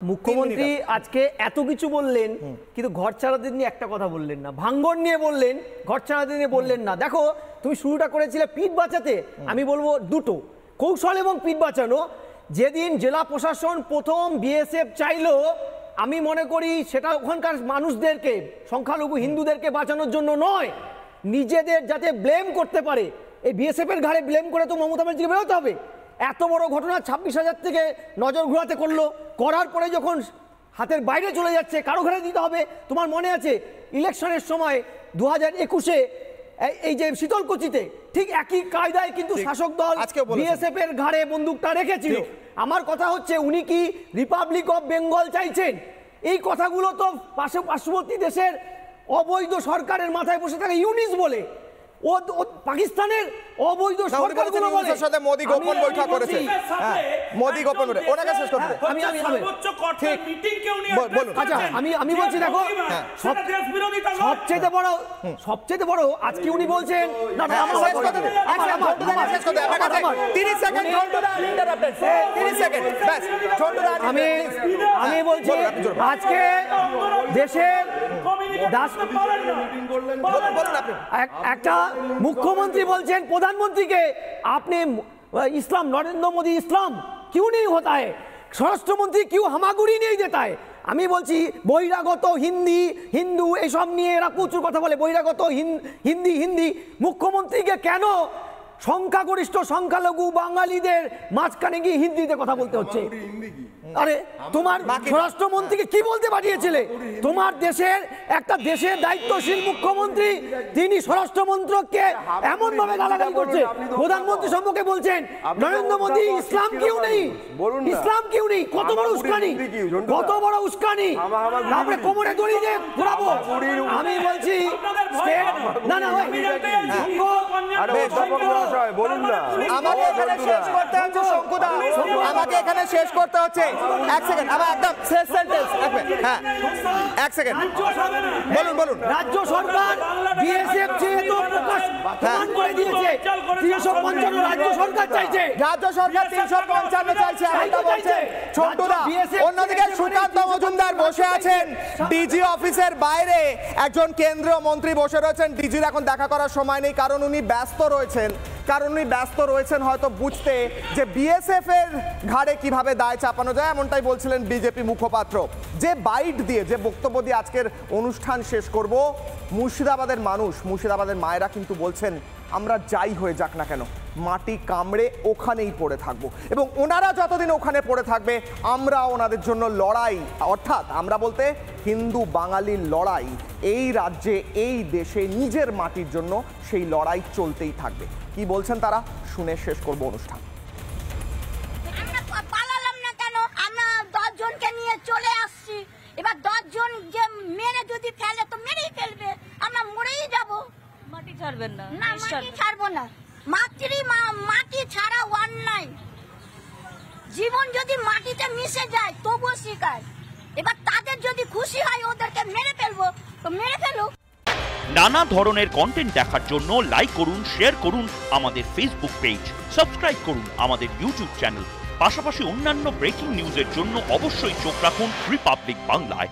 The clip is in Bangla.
মুখ্যমন্ত্রী আজকে এত কিছু বললেন কিন্তু ঘর ছাড়াদের নিয়ে একটা কথা বললেন না, ভাঙ্গন নিয়ে বললেন, ঘর ছাড়াদের নিয়ে বললেন না। দেখো তুমি শুরুটা করেছিলে পিঠ বাঁচাতে, আমি বলবো দুটো, কৌশল এবং পিঠ বাঁচানো। যেদিন জেলা প্রশাসন প্রথম বিএসএফ চাইলো, আমি মনে করি সেটা ওখানকার মানুষদেরকে, সংখ্যালঘু হিন্দুদেরকে বাঁচানোর জন্য নয়, নিজেদের যাতে ব্লেম করতে পারে। এই বিএসএফ এর ঘাড়ে ব্লেম করে তো মমতা ব্যানার্জিকে বেরোতে হবে। এত বড় ঘটনা 26,000 থেকে নজর ঘোরাতে করলো, করার পরে যখন হাতের বাইরে চলে যাচ্ছে কারো ঘাড়ে দিতে হবে। তোমার মনে আছে ইলেকশনের সময় 2021-এ এই যে শীতলকুচিতে ঠিক একই কায়দায় কিন্তু শাসক দল বিএসএফ এর ঘাড়ে বন্দুকটা রেখেছিল। আমার কথা হচ্ছে উনি কি রিপাবলিক অফ বেঙ্গল চাইছেন? এই কথাগুলো তো পার্শ্ববর্তী দেশের অবৈধ সরকারের মাথায় বসে থাকে ইউনিস বলে, ও পাকিস্তানের অবৈধ সরকারগুলো বলে। সাথে মোদি গোপন বৈঠক করেছে, মোদি গোপন বৈঠক, ওনাকে শেষ করতে আমি আমি বলছি দেখো সবচেয়ে বড় আজকে উনি বলছেন না, আমি বলছি আজকে দেশের একটা মুখ্যমন্ত্রী বলছেন প্রধানমন্ত্রীকে আপনি ইসলাम नरेंद्र मोदी इस्लाम क्यों नहीं होता है, স্বরাষ্ট্রমন্ত্রী क्यों হামাগুড়ি नहीं देता है। আমি বলছি বহিরাগত হিন্দু এসব নিয়ে এরা প্রচুর কথা বলে, বহিরাগত হিন্দি মুখ্যমন্ত্রীকে কেন সংখ্যাগরিষ্ঠ সংখ্যালঘু বাঙালিদের মাঝখানে গিয়ে হিন্দিতে কথা বলতে হচ্ছে? আরে তোমার স্বরাষ্ট্রমন্ত্রীকে কি বলতে পাঠিয়েছিলে? তোমার দেশের দায়িত্বশীল মুখ্যমন্ত্রী তিনি স্বরাষ্ট্রমন্ত্রককে এমন ভাবে গালাগালি করছে, প্রধানমন্ত্রী সম্পর্কে বলছেন নরেন্দ্র মোদী ইসলাম কিউ নেই, ইসলাম কিউ নেই। কত বড় উস্কানি, কত বড় উস্কানি। তারপরে কোমরে দড়ি দিয়ে ঘোরাবো। আমি বলছি না না আমাকে এখানে শেষ করতে হচ্ছে। এক সেকেন্ড, আমার একদম শেষ সেন্টেন্স। হ্যাঁ এক সেকেন্ড, বলুন। রাজ্য সরকার বিএসএফ যেহেতু প্রমাণ করে দিয়েছে 355 রাজ্য সরকার চাইছে, রাজ্য সরকার 355 চাইছে এমনটা বলছে ছোটদা। অন্যদিকে সুকান্ত মজুমদার বসে আছেন ডিজি অফিসের বাইরে, একজন কেন্দ্রীয় মন্ত্রী বসে রয়েছেন। ডিজির এখন দেখা করার সময় নেই, কারণ উনি ব্যস্ত রয়েছেন হয়তো বুঝতে যে বিএসএফ এর ঘাড়ে কিভাবে দায় চাপানো যায়। এমনটাই বলছিলেন বিজেপি মুখপাত্র। যে বাইট দিয়ে, যে বক্তব্য দিয়ে আজকের অনুষ্ঠান শেষ করব, মুর্শিদাবাদের মানুষ, মুর্শিদাবাদের মায়েরা কিন্তু বলছেন আমরা যাই হয়ে যাক না কেন মাটি কামড়ে ওখানেই পড়ে থাকবো, এবং ওনারা যতদিন ওখানে পড়ে থাকবে আমরা ওনাদের জন্য লড়াই, অর্থাৎ আমরা বলতে হিন্দু বাঙালির লড়াই এই রাজ্যে, এই দেশে, নিজের মাটির জন্য সেই লড়াই চলতেই থাকবে। কি বলছেন তারা শুনে শেষ করব অনুষ্ঠান। পালালাম না কেন, আমরা 10 জনকে নিয়ে চলে আসছি। এবার 10 জন যে মেরে যদি ফেলে তো মেরেই ফেলবে, আমরা মরেই যাব। মাটি ছাড়বেন না? না, মাটি ছাড়বো না। মাটি ছাড়া অন্যায়। জীবন যদি মাটিতে মিশে যায় তবুও শিখায়। এবার তাদের যদি খুশি হয় ওদেরকে মেরে ফেলবো তো মেরে ফেলো। নানা ধরনের কন্টেন্ট দেখার জন্য লাইক করুন, শেয়ার করুন আমাদের ফেসবুক পেজ, সাবস্ক্রাইব করুন আমাদের ইউটিউব চ্যানেল। পাশাপাশি অন্যান্য ব্রেকিং নিউজের জন্য অবশ্যই চোখ রাখুন রিপাবলিক বাংলায়।